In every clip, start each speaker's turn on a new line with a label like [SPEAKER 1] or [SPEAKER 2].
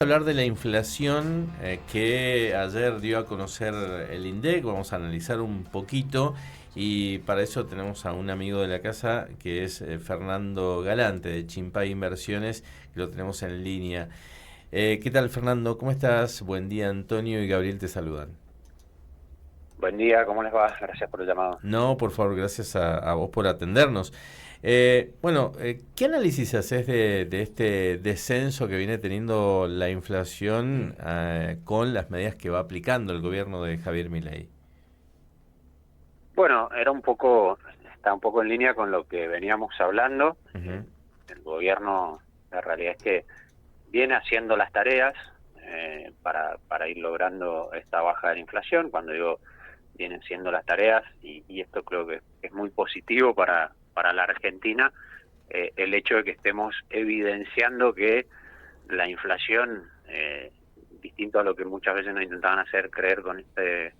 [SPEAKER 1] Hablar de la inflación que ayer dio a conocer el INDEC. Vamos a analizar un poquito y para eso tenemos a un amigo de la casa que es Fernando Galante de Chimpay Inversiones, que lo tenemos en línea. ¿Qué tal, Fernando? ¿Cómo estás? Buen día. Antonio y Gabriel te saludan.
[SPEAKER 2] Buen día, ¿cómo les va? Gracias por el llamado.
[SPEAKER 1] No, por favor, gracias a vos por atendernos. ¿Qué análisis haces de este descenso que viene teniendo la inflación con las medidas que va aplicando el gobierno de Javier Milei?
[SPEAKER 2] Bueno, está un poco en línea con lo que veníamos hablando.
[SPEAKER 1] Ujú.
[SPEAKER 2] El gobierno, la realidad es que viene haciendo las tareas para ir logrando esta baja de la inflación. Cuando digo vienen siendo las tareas, y esto creo que es muy positivo para la Argentina, el hecho de que estemos evidenciando que la inflación, distinto a lo que muchas veces nos intentaban hacer creer con este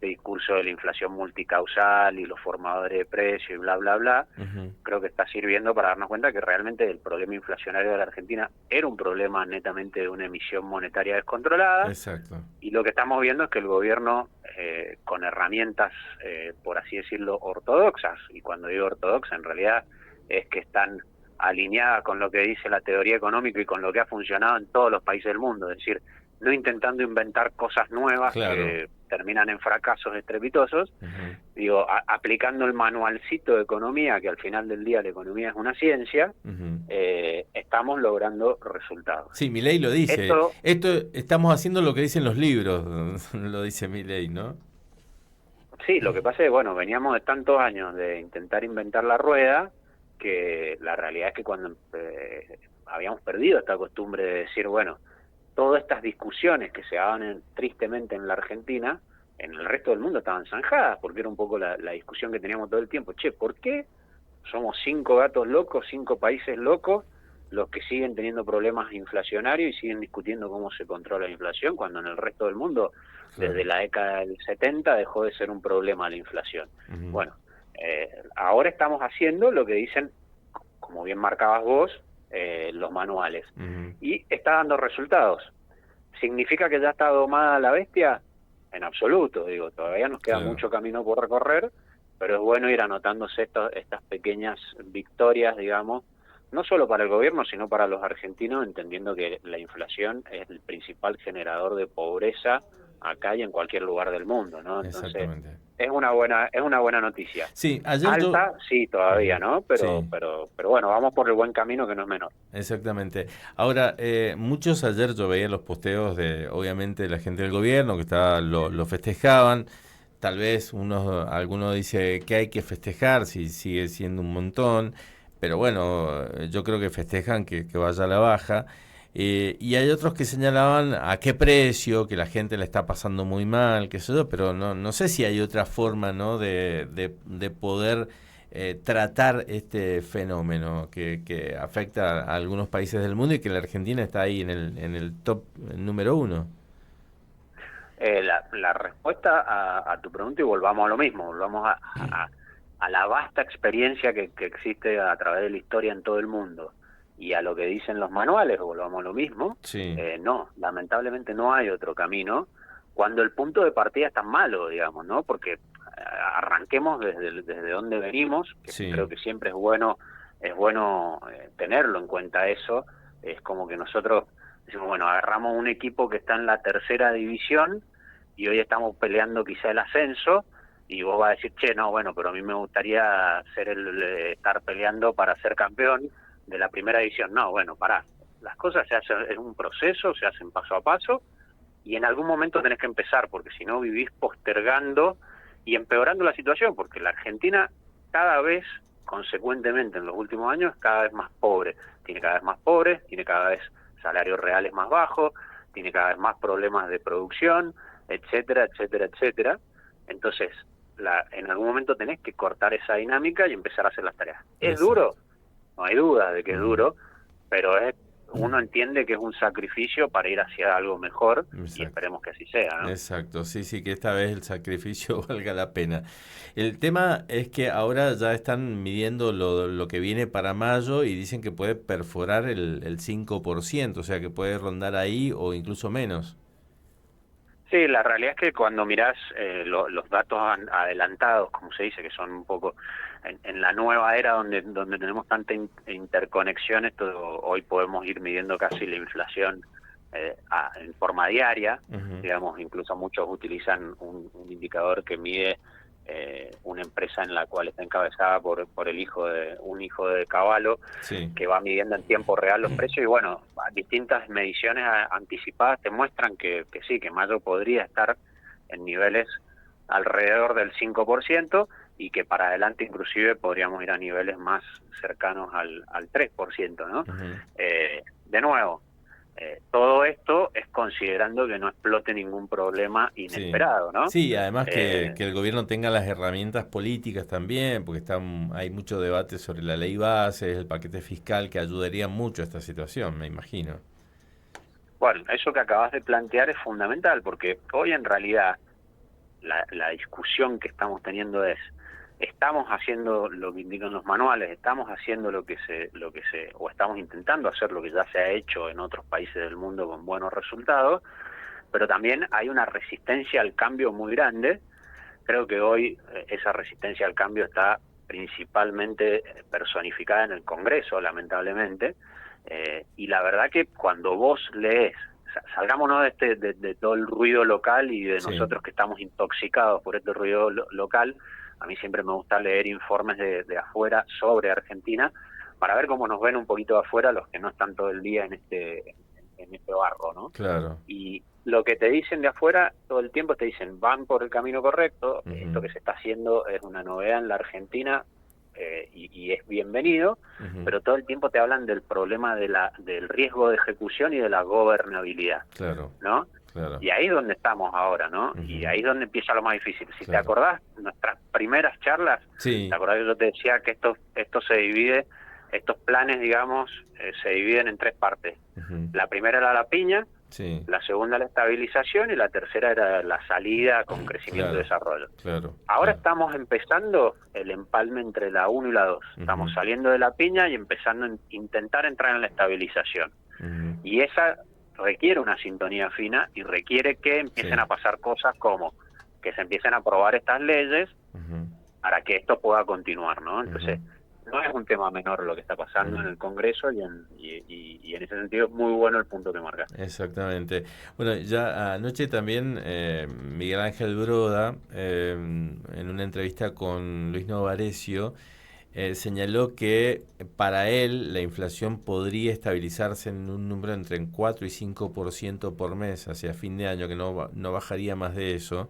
[SPEAKER 2] discurso de la inflación multicausal y los formadores de precios y bla, bla, bla,
[SPEAKER 1] Ujú.
[SPEAKER 2] creo que está sirviendo para darnos cuenta que realmente el problema inflacionario de la Argentina era un problema netamente de una emisión monetaria descontrolada,
[SPEAKER 1] Exacto.
[SPEAKER 2] y lo que estamos viendo es que el gobierno, con herramientas, por así decirlo, ortodoxas, y cuando digo ortodoxa en realidad es que están alineadas con lo que dice la teoría económica y con lo que ha funcionado en todos los países del mundo, es decir, no intentando inventar cosas nuevas
[SPEAKER 1] Claro.
[SPEAKER 2] que terminan en fracasos estrepitosos,
[SPEAKER 1] Ujú.
[SPEAKER 2] digo, aplicando el manualcito de economía, que al final del día la economía es una ciencia,
[SPEAKER 1] Ujú.
[SPEAKER 2] estamos logrando resultados.
[SPEAKER 1] Sí, Milei lo dice.
[SPEAKER 2] Esto,
[SPEAKER 1] Esto estamos haciendo lo que dicen los libros, lo dice Milei, ¿no?
[SPEAKER 2] sí, lo que pasa es, bueno, veníamos de tantos años de intentar inventar la rueda, que la realidad es que cuando habíamos perdido esta costumbre de decir, bueno, todas estas discusiones que se daban tristemente en la Argentina, en el resto del mundo estaban zanjadas, porque era un poco la discusión que teníamos todo el tiempo. Che, ¿por qué somos 5 gatos locos, 5 países locos, los que siguen teniendo problemas inflacionarios y siguen discutiendo cómo se controla la inflación, cuando en el resto del mundo, desde
[SPEAKER 1] Claro.
[SPEAKER 2] la década del 70, dejó de ser un problema la inflación?
[SPEAKER 1] Ujú.
[SPEAKER 2] Bueno, ahora estamos haciendo lo que dicen, como bien marcabas vos, los manuales,
[SPEAKER 1] Ujú.
[SPEAKER 2] y está dando resultados. ¿Significa que ya está domada la bestia? En absoluto, digo, todavía nos queda
[SPEAKER 1] Claro.
[SPEAKER 2] mucho camino por recorrer, pero es bueno ir anotándose estas pequeñas victorias, digamos, no solo para el gobierno, sino para los argentinos, entendiendo que la inflación es el principal generador de pobreza acá y en cualquier lugar del mundo, ¿no? Entonces,
[SPEAKER 1] Exactamente.
[SPEAKER 2] es una buena noticia.
[SPEAKER 1] Sí, ayer yo...
[SPEAKER 2] Alta, sí, todavía,
[SPEAKER 1] Ujú.
[SPEAKER 2] ¿no? Pero,
[SPEAKER 1] Sí.
[SPEAKER 2] pero, pero bueno, vamos por el buen camino, que no es menor.
[SPEAKER 1] Exactamente. Ahora, muchos ayer yo veía los posteos de, obviamente, de la gente del gobierno que estaba, lo festejaban. Tal vez alguno dice que hay que festejar si sigue siendo un montón, pero bueno, yo creo que festejan que vaya a la baja. Y hay otros que señalaban a qué precio, que la gente la está pasando muy mal, qué sé yo, pero no sé si hay otra forma, ¿no? de poder tratar este fenómeno que afecta a algunos países del mundo y que la Argentina está ahí en el top número uno.
[SPEAKER 2] La respuesta a tu pregunta, y volvamos a lo mismo, volvamos a la vasta experiencia que existe a través de la historia en todo el mundo, y a lo que dicen los manuales, volvamos a lo mismo.
[SPEAKER 1] Sí,
[SPEAKER 2] No, lamentablemente no hay otro camino cuando el punto de partida es tan malo, digamos, ¿no? Porque arranquemos desde donde venimos, que
[SPEAKER 1] sí,
[SPEAKER 2] creo que siempre es bueno tenerlo en cuenta eso. Es como que nosotros decimos, bueno, agarramos un equipo que está en la tercera división y hoy estamos peleando quizá el ascenso, y vos vas a decir, che, no, bueno, pero a mí me gustaría estar peleando para ser campeón de la primera división. No, bueno, pará, las cosas se hacen en un proceso, se hacen paso a paso, y en algún momento tenés que empezar, porque si no vivís postergando y empeorando la situación, porque la Argentina cada vez, consecuentemente en los últimos años, cada vez más pobre, tiene cada vez más pobres, tiene cada vez salarios reales más bajos, tiene cada vez más problemas de producción, etcétera, etcétera, etcétera. Entonces, en algún momento tenés que cortar esa dinámica y empezar a hacer las tareas. ¿Es
[SPEAKER 1] exacto.
[SPEAKER 2] duro? No hay duda de que es
[SPEAKER 1] Ujú.
[SPEAKER 2] duro, pero es uno entiende que es un sacrificio para ir hacia algo mejor.
[SPEAKER 1] Exacto.
[SPEAKER 2] Y esperemos que así sea, ¿no?
[SPEAKER 1] Exacto, sí, sí, que esta vez el sacrificio valga la pena. El tema es que ahora ya están midiendo lo que viene para mayo y dicen que puede perforar el 5%, o sea que puede rondar ahí o incluso menos.
[SPEAKER 2] Sí, la realidad es que cuando mirás los datos adelantados, como se dice, que son un poco en la nueva era donde tenemos tanta interconexión, hoy podemos ir midiendo casi la inflación en forma diaria.
[SPEAKER 1] Ujú.
[SPEAKER 2] Digamos, incluso muchos utilizan un indicador que mide una empresa en la cual está encabezada por un hijo de Caballo,
[SPEAKER 1] Sí,
[SPEAKER 2] que va midiendo en tiempo real los precios. Y bueno, distintas mediciones anticipadas te muestran que sí, que mayo podría estar en niveles alrededor del 5%, y que para adelante inclusive podríamos ir a niveles más cercanos al 3%, ¿no?
[SPEAKER 1] ujú.
[SPEAKER 2] De nuevo, todo esto es considerando que no explote ningún problema
[SPEAKER 1] Sí,
[SPEAKER 2] inesperado, ¿no?
[SPEAKER 1] sí, además
[SPEAKER 2] Eh,
[SPEAKER 1] que el gobierno tenga las herramientas políticas también, porque hay mucho debate sobre la ley base, el paquete fiscal, que ayudaría mucho a esta situación, me imagino.
[SPEAKER 2] bueno, eso que acabas de plantear es fundamental, porque hoy en realidad la discusión que estamos teniendo es: estamos haciendo lo que indican los manuales, estamos haciendo o estamos intentando hacer lo que ya se ha hecho en otros países del mundo con buenos resultados, pero también hay una resistencia al cambio muy grande. Creo que hoy esa resistencia al cambio está principalmente personificada en el Congreso, lamentablemente. Y la verdad que cuando vos lees, salgámonos de todo el ruido local y de
[SPEAKER 1] Sí,
[SPEAKER 2] nosotros que estamos intoxicados por este ruido local. A mí siempre me gusta leer informes de afuera sobre Argentina, para ver cómo nos ven un poquito de afuera los que no están todo el día en este barro, ¿no?
[SPEAKER 1] claro.
[SPEAKER 2] Y lo que te dicen de afuera todo el tiempo te dicen: van por el camino correcto, esto
[SPEAKER 1] Ujú,
[SPEAKER 2] que se está haciendo es una novedad en la Argentina, y es bienvenido.
[SPEAKER 1] ujú.
[SPEAKER 2] Pero todo el tiempo te hablan del problema del riesgo de ejecución y de la gobernabilidad,
[SPEAKER 1] Claro,
[SPEAKER 2] ¿no?
[SPEAKER 1] claro.
[SPEAKER 2] Y ahí es donde estamos ahora, ¿no? Y
[SPEAKER 1] Ujú,
[SPEAKER 2] ahí es donde empieza lo más difícil. Si te
[SPEAKER 1] claro.
[SPEAKER 2] acordás, nuestras primeras charlas, ¿te
[SPEAKER 1] Sí,
[SPEAKER 2] acordás que yo te decía que esto se divide, estos planes, digamos, se dividen en tres partes?
[SPEAKER 1] ujú,
[SPEAKER 2] La primera era la piña,
[SPEAKER 1] sí,
[SPEAKER 2] la segunda la estabilización, y la tercera era la salida con crecimiento y
[SPEAKER 1] claro,
[SPEAKER 2] desarrollo.
[SPEAKER 1] claro,
[SPEAKER 2] Ahora
[SPEAKER 1] claro.
[SPEAKER 2] estamos empezando el empalme entre la uno y la 2. Estamos
[SPEAKER 1] Ujú,
[SPEAKER 2] saliendo de la piña y empezando a intentar entrar en la estabilización.
[SPEAKER 1] ujú,
[SPEAKER 2] Y esa requiere una sintonía fina y requiere que empiecen
[SPEAKER 1] sí,
[SPEAKER 2] a pasar cosas como que se empiecen a aprobar estas leyes
[SPEAKER 1] ujú,
[SPEAKER 2] para que esto pueda continuar, ¿no?
[SPEAKER 1] ujú,
[SPEAKER 2] Entonces, no es un tema menor lo que está pasando en
[SPEAKER 1] ujú.
[SPEAKER 2] el Congreso, y en ese sentido es muy bueno el punto que marca.
[SPEAKER 1] Exactamente. Bueno, ya anoche también Miguel Ángel Broda, en una entrevista con Luis Novarecio, señaló que para él la inflación podría estabilizarse en un número entre en 4 y 5% por mes hacia fin de año, que no bajaría más de eso,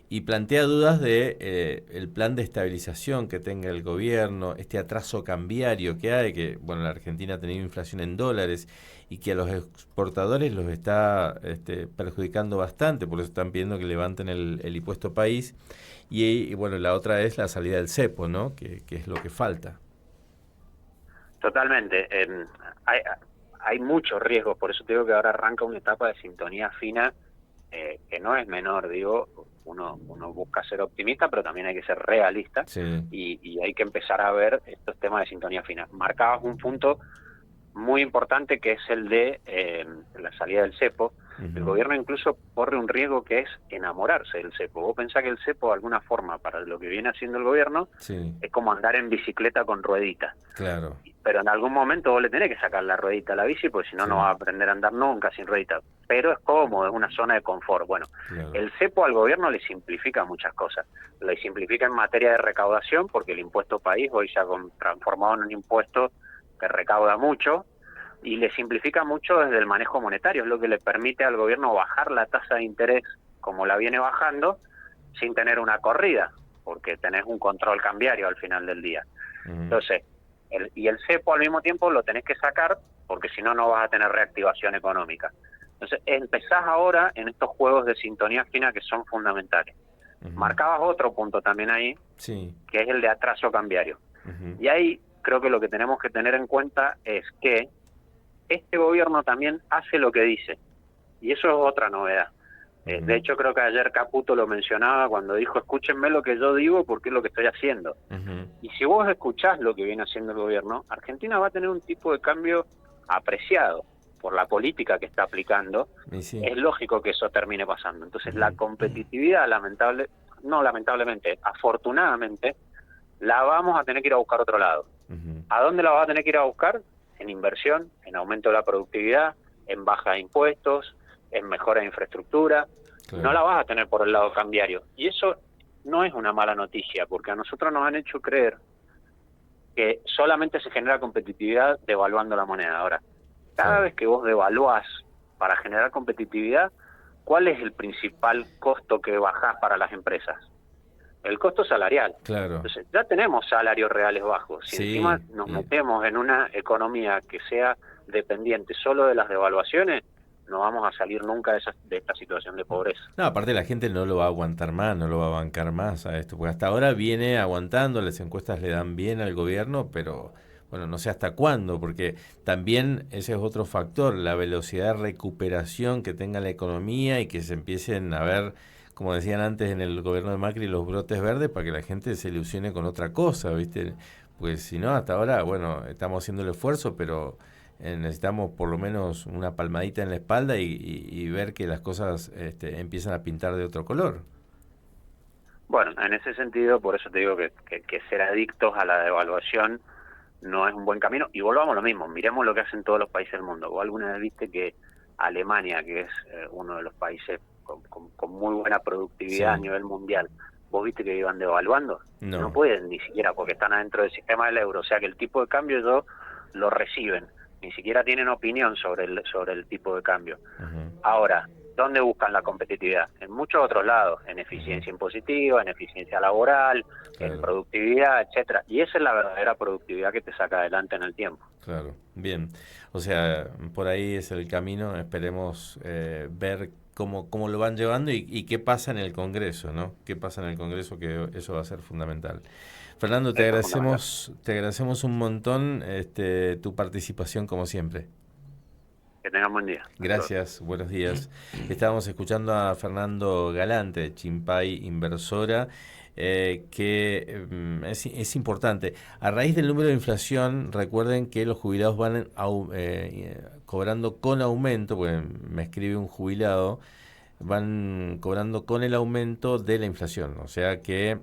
[SPEAKER 1] y plantea dudas de el plan de estabilización que tenga el gobierno, este atraso cambiario que hay, que bueno, la Argentina ha tenido inflación en dólares y que a los exportadores los está perjudicando bastante, por eso están pidiendo que levanten el impuesto país. Y bueno, la otra es la salida del cepo, ¿no? Que es lo que falta.
[SPEAKER 2] Totalmente. Hay, hay muchos riesgos, por eso te digo que ahora arranca una etapa de sintonía fina, que no es menor. Digo, uno busca ser optimista, pero también hay que ser realista,
[SPEAKER 1] Sí.
[SPEAKER 2] y hay que empezar a ver estos temas de sintonía fina. Marcabas un punto muy importante, que es el de la salida del cepo. El
[SPEAKER 1] Ujú.
[SPEAKER 2] gobierno incluso corre un riesgo, que es enamorarse del cepo. Vos pensás que el cepo, de alguna forma, para lo que viene haciendo el gobierno,
[SPEAKER 1] Sí,
[SPEAKER 2] es como andar en bicicleta con rueditas,
[SPEAKER 1] claro.
[SPEAKER 2] pero en algún momento vos le tenés que sacar la ruedita a la bici, porque si no,
[SPEAKER 1] Sí,
[SPEAKER 2] no vas a aprender a andar nunca sin ruedita. Pero es cómodo, es una zona de confort. Bueno,
[SPEAKER 1] claro.
[SPEAKER 2] el cepo al gobierno le simplifica muchas cosas. Le simplifica en materia de recaudación, porque el impuesto país hoy se ha transformado en un impuesto que recauda mucho, y le simplifica mucho desde el manejo monetario. Es lo que le permite al gobierno bajar la tasa de interés como la viene bajando, sin tener una corrida, porque tenés un control cambiario al final del día.
[SPEAKER 1] Ujú.
[SPEAKER 2] Entonces, el cepo al mismo tiempo lo tenés que sacar, porque si no, no vas a tener reactivación económica. Entonces, empezás ahora en estos juegos de sintonía fina que son fundamentales.
[SPEAKER 1] Ujú.
[SPEAKER 2] Marcabas otro punto también ahí,
[SPEAKER 1] Sí.
[SPEAKER 2] que es el de atraso cambiario.
[SPEAKER 1] Ujú.
[SPEAKER 2] Y ahí creo que lo que tenemos que tener en cuenta es que este gobierno también hace lo que dice. Y eso es otra novedad. De hecho, creo que ayer Caputo lo mencionaba cuando dijo, escúchenme lo que yo digo porque es lo que estoy haciendo. Y si vos escuchás lo que viene haciendo el gobierno, Argentina va a tener un tipo de cambio apreciado por la política que está aplicando.
[SPEAKER 1] Sí.
[SPEAKER 2] Es lógico que eso termine pasando. Entonces, la competitividad, lamentablemente, afortunadamente, la vamos a tener que ir a buscar a otro lado. ¿A dónde la vas a tener que ir a buscar? En inversión, en aumento de la productividad, en baja de impuestos, en mejora de infraestructura. Claro. No la vas a tener por el lado cambiario. Y eso no es una mala noticia, porque a nosotros nos han hecho creer que solamente se genera competitividad devaluando la moneda. Ahora, cada vez que vos devaluás para generar competitividad, ¿cuál es el principal costo que bajás para las empresas? El costo salarial.
[SPEAKER 1] Claro.
[SPEAKER 2] Entonces, ya tenemos salarios reales bajos. Si encima nos metemos en una economía que sea dependiente solo de las devaluaciones, no vamos a salir nunca de esta situación de pobreza.
[SPEAKER 1] No, aparte la gente no lo va a aguantar más, no lo va a bancar más a esto, porque hasta ahora viene aguantando, las encuestas le dan bien al gobierno, pero bueno, no sé hasta cuándo, porque también ese es otro factor, la velocidad de recuperación que tenga la economía y que se empiecen a ver, como decían antes en el gobierno de Macri, los brotes verdes para que la gente se ilusione con otra cosa, ¿viste? Pues si no, hasta ahora, bueno, estamos haciendo el esfuerzo, pero necesitamos por lo menos una palmadita en la espalda y ver que las cosas empiezan a pintar de otro color.
[SPEAKER 2] Bueno, en ese sentido, por eso te digo que ser adictos a la devaluación no es un buen camino. Y volvamos a lo mismo, miremos lo que hacen todos los países del mundo. ¿Vos alguna vez viste que Alemania, que es uno de los países con muy buena productividad a nivel mundial, vos viste que iban devaluando? No pueden ni siquiera porque están adentro del sistema del euro. O sea que el tipo de cambio ellos lo reciben. Ni siquiera tienen opinión sobre el tipo de cambio. Ahora, ¿dónde buscan la competitividad? En muchos otros lados, en eficiencia impositiva, en eficiencia laboral, en productividad, etcétera. Y esa es la verdadera productividad que te saca adelante en el tiempo.
[SPEAKER 1] Claro, bien. O sea, por ahí es el camino. Esperemos ver cómo lo van llevando y qué pasa en el Congreso, ¿no? ¿Qué pasa en el Congreso? Que eso va a ser fundamental. Fernando, te agradecemos un montón tu participación como siempre.
[SPEAKER 2] Que tengan buen día.
[SPEAKER 1] Gracias, buenos días. Estábamos escuchando a Fernando Galante de Chimpay Inversora, que es importante. A raíz del número de inflación, recuerden que los jubilados van cobrando con aumento, porque me escribe un jubilado, van cobrando con el aumento de la inflación, o sea que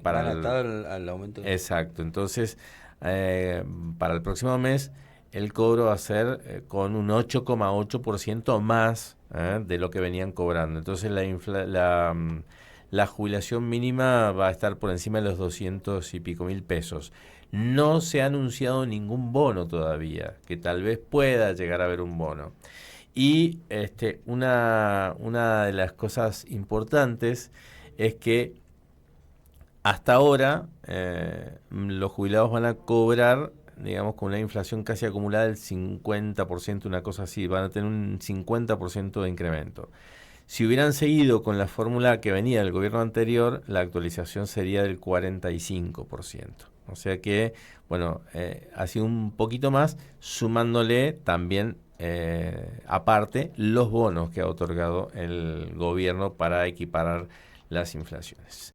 [SPEAKER 1] para
[SPEAKER 3] al aumento.
[SPEAKER 1] Exacto, entonces para el próximo mes el cobro va a ser con un 8,8% más de lo que venían cobrando. Entonces la jubilación mínima va a estar por encima de los 200 y pico mil pesos. No se ha anunciado ningún bono todavía, que tal vez pueda llegar a haber un bono. Y una de las cosas importantes es que hasta ahora los jubilados van a cobrar, digamos, con una inflación casi acumulada del 50%, una cosa así, van a tener un 50% de incremento. Si hubieran seguido con la fórmula que venía del gobierno anterior, la actualización sería del 45%. O sea que, bueno, ha sido un poquito más, sumándole también, aparte, los bonos que ha otorgado el gobierno para equiparar las inflaciones.